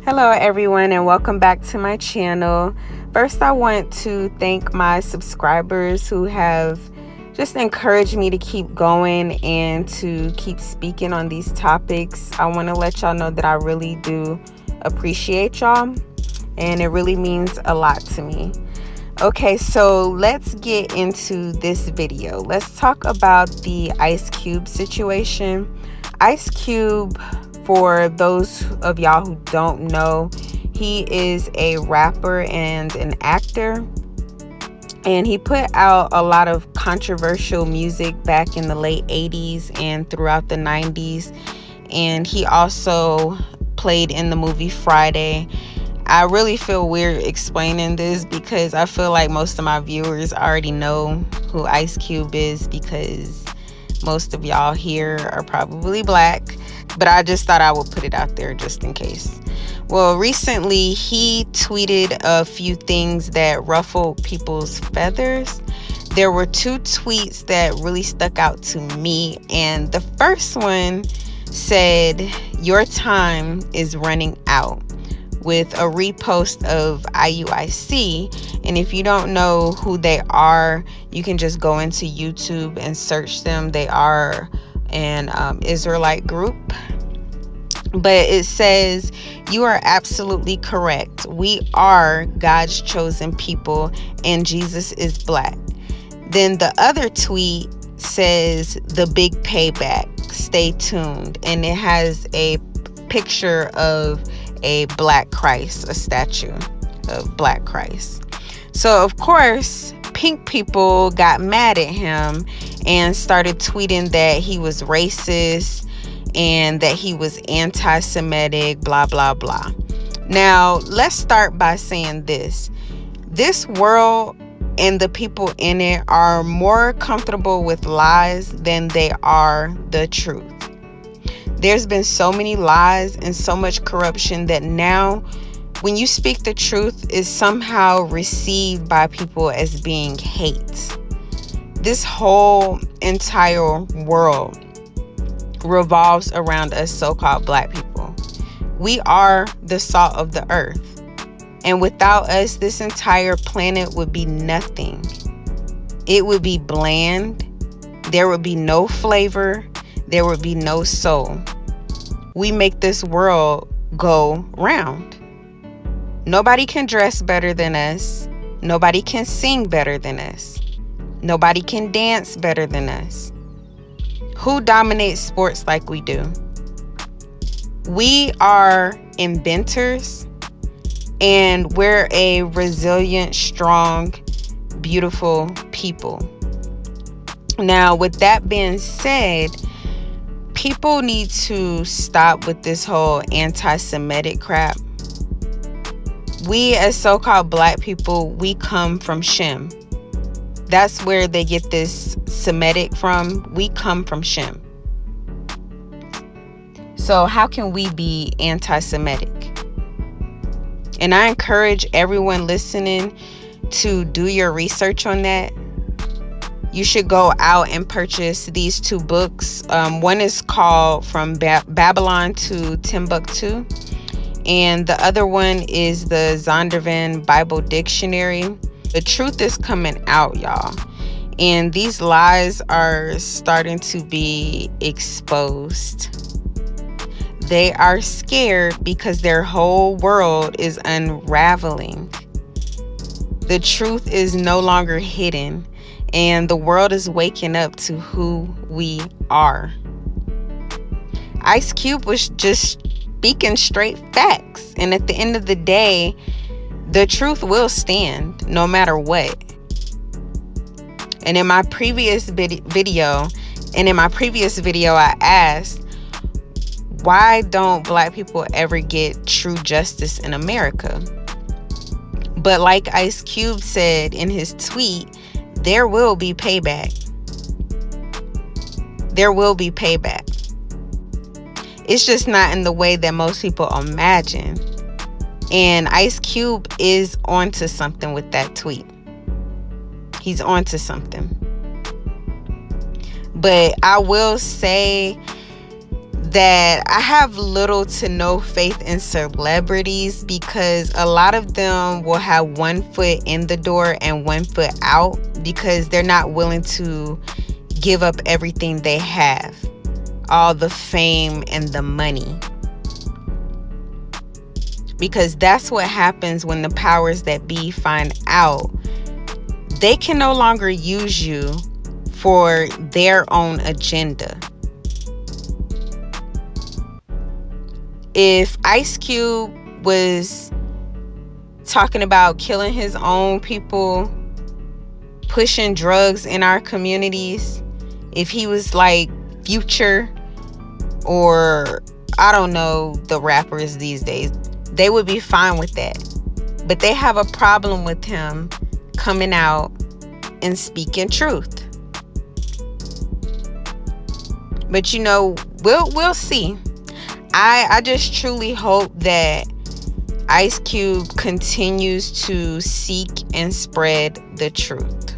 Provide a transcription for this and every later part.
Hello everyone, and welcome back to my channel. First, I want to thank my subscribers who have just encouraged me to keep going and to keep speaking on these topics. I want to let y'all know that I really do appreciate y'all, and it really means a lot to me. Okay, so let's get into this video. Let's talk about the Ice Cube situation. Ice Cube, for those of y'all who don't know, he is a rapper and an actor, and he put out a lot of controversial music back in the late 80s and throughout the 90s, and he also played in the movie Friday. I really feel weird explaining this because I feel like most of my viewers already know who Ice Cube is because most of y'all here are probably black, but I just thought I would put it out there just in case. Well, recently he tweeted a few things that ruffled people's feathers. There were two tweets that really stuck out to me, and the first one said, "Your time is running out," with a repost of IUIC. And if you don't know who they are, you can just go into YouTube and search them. They are an Israelite group. But it says, "You are absolutely correct. We are God's chosen people, and Jesus is black." Then the other tweet says, "The big payback. Stay tuned." And it has a picture of a black Christ, a statue of black Christ. So of course, pink people got mad at him and started tweeting that he was racist and that he was anti-Semitic, blah blah blah. Now let's start by saying this world and the people in it are more comfortable with lies than they are the truth. There's been so many lies and so much corruption that now when you speak the truth is somehow received by people as being hate. This whole entire world revolves around us so-called black people. We are the salt of the earth. And without us, this entire planet would be nothing. It would be bland. There would be no flavor. There would be no soul. We make this world go round. Nobody can dress better than us. Nobody can sing better than us. Nobody can dance better than us. Who dominates sports like we do? We are inventors, and we're a resilient, strong, beautiful people. Now, with that being said, people need to stop with this whole anti-Semitic crap. We as so-called black people, we come from Shem. That's where they get this Semitic from. We come from Shem. So how can we be anti-Semitic? And I encourage everyone listening to do your research on that. You should go out and purchase these two books. One is called From Babylon to Timbuktu, and the other one is the Zondervan Bible Dictionary. The truth is coming out, y'all, and these lies are starting to be exposed. They are scared because their whole world is unraveling. The truth is no longer hidden, and the world is waking up to who we are. Ice Cube was just speaking straight facts, and at the end of the day, the truth will stand no matter what. And in my previous video, I asked, why don't black people ever get true justice in America? But like Ice Cube said in his tweet, there will be payback. There will be payback. It's just not in the way that most people imagine. And Ice Cube is onto something with that tweet. He's onto something. But I will say that I have little to no faith in celebrities, because a lot of them will have one foot in the door and one foot out because they're not willing to give up everything they have, all the fame and the money. Because that's what happens when the powers that be find out they can no longer use you for their own agenda. If Ice Cube was talking about killing his own people, pushing drugs in our communities, if he was like Future or I don't know the rappers these days, they would be fine with that. But they have a problem with him coming out and speaking truth. But you know, we'll see. I just truly hope that Ice Cube continues to seek and spread the truth.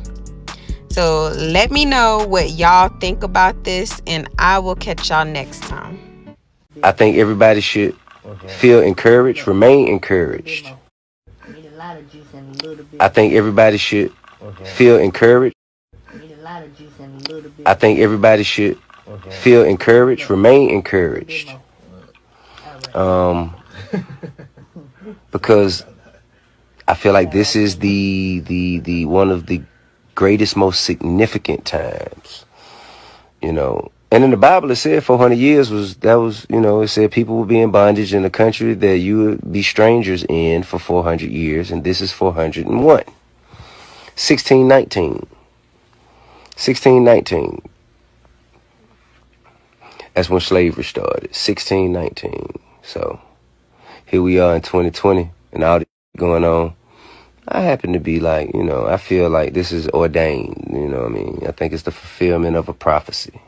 So let me know what y'all think about this, and I will catch y'all next time. I think everybody should feel encouraged, remain encouraged. I think everybody should feel encouraged. I think everybody should feel encouraged, remain encouraged. Because I feel like this is the one of the greatest, most significant times, you know. And in the Bible, it said 400 years it said people will be in bondage in a country that you would be strangers in for 400 years. And this is 401. 1619. 1619. That's when slavery started. 1619. So here we are in 2020 and all this going on. I happen to be like, you know, I feel like this is ordained, you know what I mean? I think it's the fulfillment of a prophecy.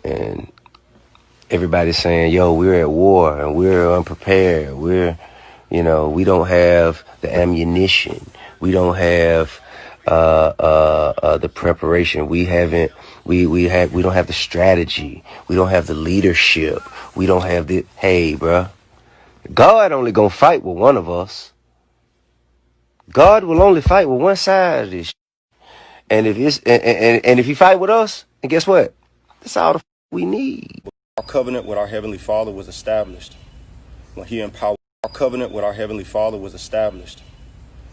And everybody's saying, yo, we're at war and we're unprepared. We don't have the ammunition. We don't have the preparation. We don't have the strategy. We don't have the leadership. We don't have the, hey, bruh, God only gonna fight with one of us. God will only fight with one side of this. And if it's and if he fight with us, and guess what? That's all the we need. Our covenant with our Heavenly Father was established when He empowered. Our covenant with our Heavenly Father was established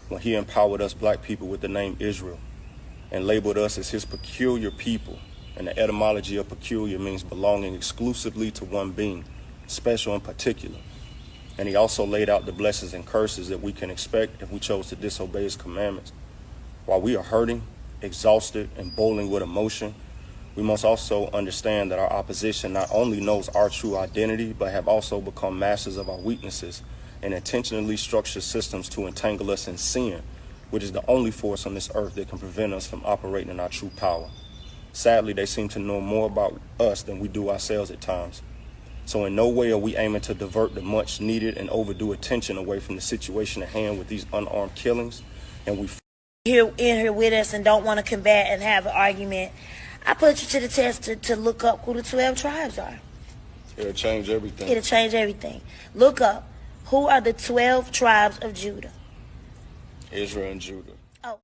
when He empowered us black people with the name Israel and labeled us as His peculiar people. And the etymology of peculiar means belonging exclusively to one being, special and particular. And He also laid out the blessings and curses that we can expect if we chose to disobey His commandments. While we are hurting, exhausted, and boiling with emotion, we must also understand that our opposition not only knows our true identity, but have also become masters of our weaknesses and intentionally structure systems to entangle us in sin, which is the only force on this earth that can prevent us from operating in our true power. Sadly, they seem to know more about us than we do ourselves at times. So in no way are we aiming to divert the much needed and overdue attention away from the situation at hand with these unarmed killings. And we in here with us and don't want to combat and have an argument. I put you to the test to look up who the 12 tribes are. It'll change everything. It'll change everything. Look up who are the 12 tribes of Judah. Israel and Judah.